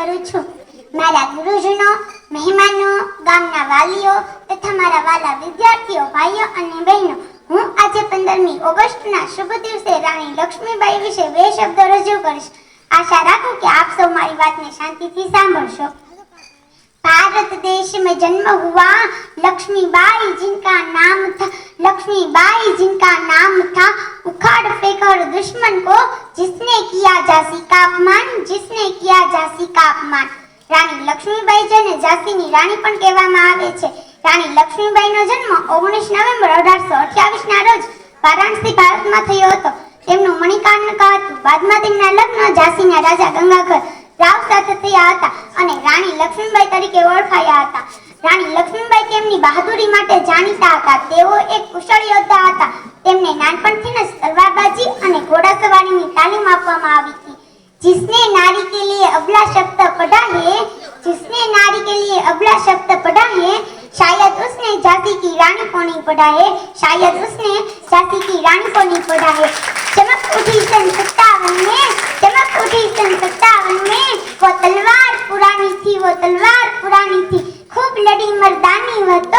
કરું છું। મારા ગુરુજનો, મહેમાનો, ગામના વાલીઓ તથા મારા વાલા વિદ્યાર્થીઓ, ભાઈઓ અને બહેનો, હું આજે 15મી ઓગસ્ટના શુભ દિવસે રાણી લક્ષ્મીબાઈ વિશે બે શબ્દો રજૂ કરીશ। आशा રાખું કે आप सब મારી વાતને શાંતિથી સાંભળશો। भारत देश में जन्म हुआ लक्ष्मीबाई जिनका नाम था उखाड़ फेंकर दुश्मन को जिसने किया झांसी का अपमान। रानी लक्ष्मीबाई જેને ઝાંસીની રાણી પણ કહેવામાં આવે છે। રાણી લક્ષ્મીબાઈનો જન્મ 19 નવેમ્બર 1828 ના રોજ વારાણસી ભારતમાં થયો હતો। તેમનું મણિકર્ણિકા હતું। બાદમાં તેમના લગ્ન ઝાંસીના રાજા ગંગાધર રાવ સાથે થયા હતા અને રાણી લક્ષ્મીબાઈ તરીકે ઓળખાયા હતા। રાણી લક્ષ્મીબાઈ તેમની બહાદુરી માટે જાણીતા હતા। તેઓ એક કુશળ યોદ્ધા હતા। તેમને નાનપણથી જ તલવારબાજી અને ઘોડાસવારીની તાલીમ આપવામાં આવી હતી। जिसने नारी के लिए अबला शब्द पढ़ा है शायद उसने झांसी की रानी को नहीं पढ़ा है। चमक उठी सन 57 में वो तलवार पुरानी थी खूब लड़ी मर्दानी वह तो